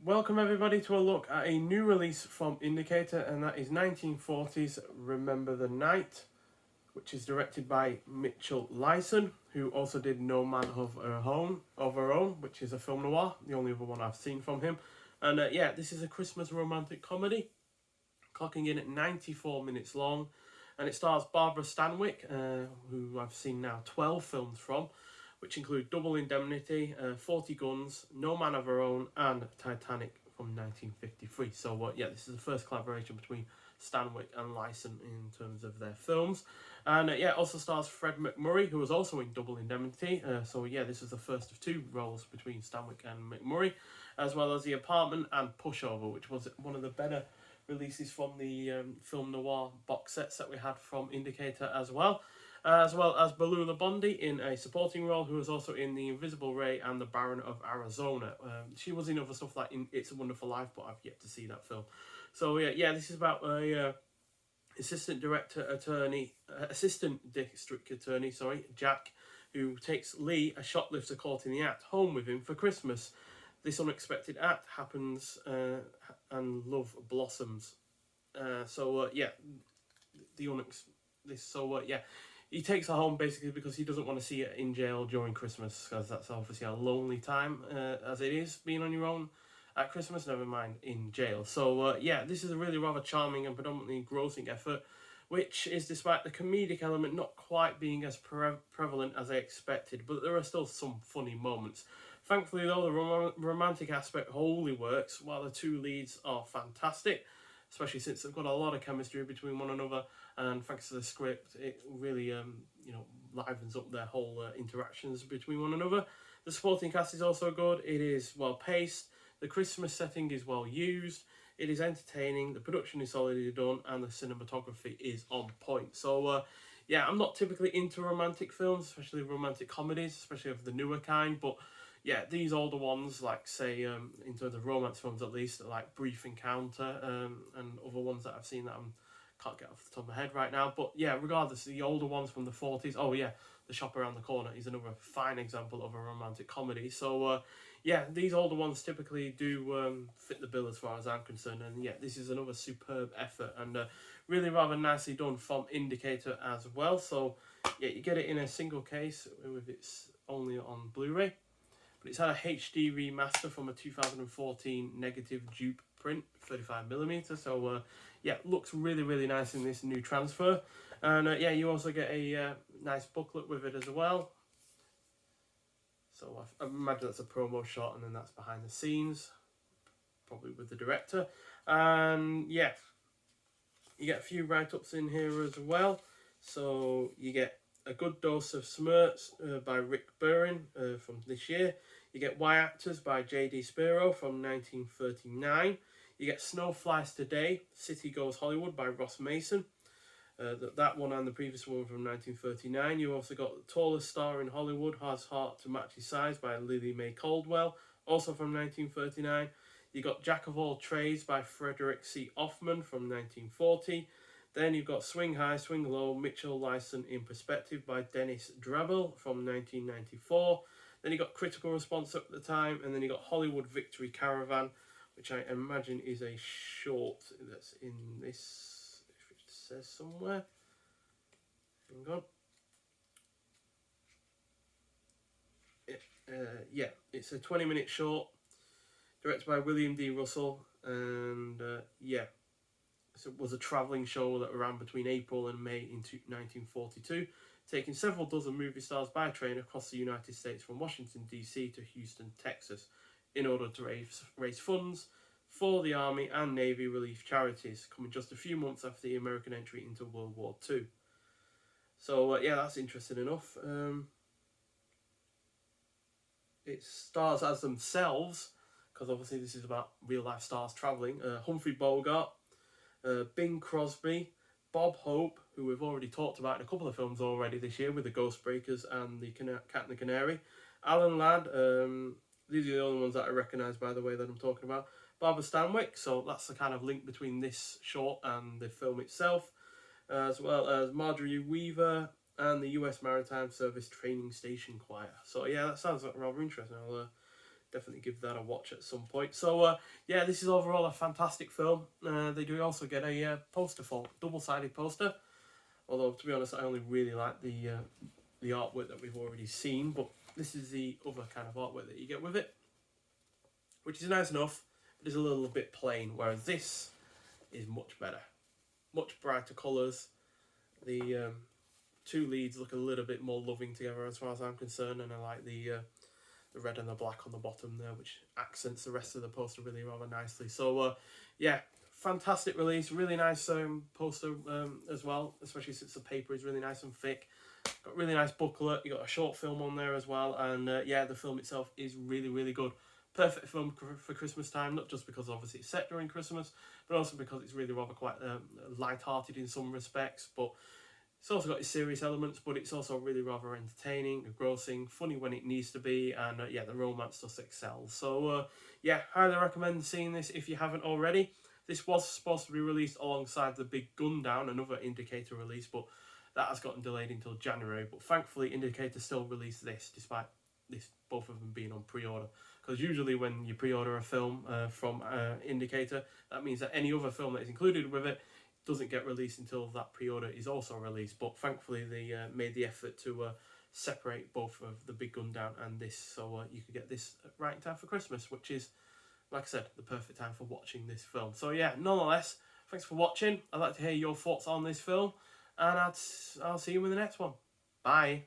Welcome everybody to a look at a new release from Indicator, and that is 1940's Remember the Night, which is directed by Mitchell Lyson, who also did No Man of Her Own, which is a film noir, the only other one I've seen from him. And this is a Christmas romantic comedy, clocking in at 94 minutes long, and it stars Barbara Stanwyck, who I've seen now 12 films from, which include Double Indemnity, 40 Guns, No Man of Her Own, and Titanic from 1953. So, this is the first collaboration between Stanwyck and Lyson in terms of their films. And also stars Fred McMurray, who was also in Double Indemnity. This is the first of two roles between Stanwyck and McMurray, as well as The Apartment and Pushover, which was one of the better releases from the film noir box sets that we had from Indicator as well as Balula Bondi in a supporting role, who was also in The Invisible Ray and The Baron of Arizona. She was in other stuff like in It's a Wonderful Life, but I've yet to see that film. So this is about a assistant district attorney, Jack, who takes Lee, a shoplifter caught in the act, home with him for Christmas. This unexpected act happens, and love blossoms. He takes her home basically because he doesn't want to see her in jail during Christmas, because that's obviously a lonely time, as it is being on your own at Christmas, never mind in jail. This is a really rather charming and predominantly engrossing effort, which is despite the comedic element not quite being as prevalent as I expected, but there are still some funny moments. Thankfully though, the romantic aspect wholly works, while the two leads are fantastic, especially since they've got a lot of chemistry between one another, and thanks to the script, it really livens up their whole interactions between one another. The supporting cast is also good. It is well paced, the Christmas setting is well used, it is entertaining, the production is solidly done, and the cinematography is on point. I'm not typically into romantic films, especially romantic comedies, especially of the newer kind, but these older ones, like say, in terms of romance films at least, like Brief Encounter, and other ones that I've seen that I can't get off the top of my head right now. But regardless, the older ones from the 40s, The Shop Around the Corner is another fine example of a romantic comedy. These older ones typically do fit the bill as far as I'm concerned. And this is another superb effort, and really rather nicely done from Indicator as well. So, you get it in a single case with it's only on Blu-ray. But it's had a HD remaster from a 2014 negative dupe print, 35mm. Looks really, really nice in this new transfer. And you also get a nice booklet with it as well. So I imagine that's a promo shot, and then that's behind the scenes, probably with the director. And you get a few write-ups in here as well. So you get A Good Dose of Smirts by Rick Burren from this year. You get Why Actors by J.D. Spiro from 1939. You get Snow Flies Today, City Goes Hollywood by Ross Mason. That one and the previous one from 1939. You also got The Tallest Star in Hollywood Has Heart to Match His Size by Lily Mae Caldwell, also from 1939. You got Jack of All Trades by Frederick C. Hoffman from 1940. Then you've got Swing High, Swing Low, Mitchell Lyson in Perspective by Dennis Drabble from 1994. Then you got Critical Response at the time, and then you got Hollywood Victory Caravan, which I imagine is a short that's in this, if it says somewhere. Hang on. It's a 20-minute short, directed by William D. Russell, and it was a travelling show that ran between April and May in 1942, taking several dozen movie stars by train across the United States from Washington, D.C. to Houston, Texas, in order to raise funds for the Army and Navy relief charities, coming just a few months after the American entry into World War II. That's interesting enough. It stars as themselves, because obviously this is about real-life stars travelling, Humphrey Bogart, Bing Crosby, Bob Hope, who we've already talked about in a couple of films already this year with the Ghostbreakers and the Cat and the Canary, Alan Ladd, these are the only ones that I recognise by the way that I'm talking about, Barbara Stanwyck, so that's the kind of link between this short and the film itself, as well as Marjorie Weaver and the US Maritime Service Training Station Choir. So that sounds like rather interesting. I'll definitely give that a watch at some point. So yeah, this is overall a fantastic film. They do also get a poster for double-sided poster. Although to be honest, I only really like the artwork that we've already seen, but this is the other kind of artwork that you get with it, which is nice enough, but it's a little bit plain. Whereas this is much better, much brighter colours. The two leads look a little bit more loving together as far as I'm concerned, and I like the red and the black on the bottom there, which accents the rest of the poster really rather nicely. So yeah, fantastic release, really nice poster as well, especially since the paper is really nice and thick. Got a really nice booklet, you got a short film on there as well, and yeah, the film itself is really good. Perfect film for Christmas time, not just because obviously it's set during Christmas, but also because it's really rather quite light-hearted in some respects, but it's also got its serious elements, but it's also really rather entertaining, engrossing, funny when it needs to be, and yeah, the romance just excels. So yeah, highly recommend seeing this if you haven't already. This was supposed to be released alongside the Big Gun Down, another Indicator release, but that has gotten delayed until January. But thankfully, Indicator still released this, despite both of them being on pre-order. Because usually when you pre-order a film from Indicator, that means that any other film that is included with it doesn't get released until that pre-order is also released. But thankfully they made the effort to separate both of the Big Gun Down and this, so you could get this right in time for Christmas, which is, like I said, the perfect time for watching this film. So yeah, nonetheless, thanks for watching. I'd like to hear your thoughts on this film, and I'll see you in the next one. Bye.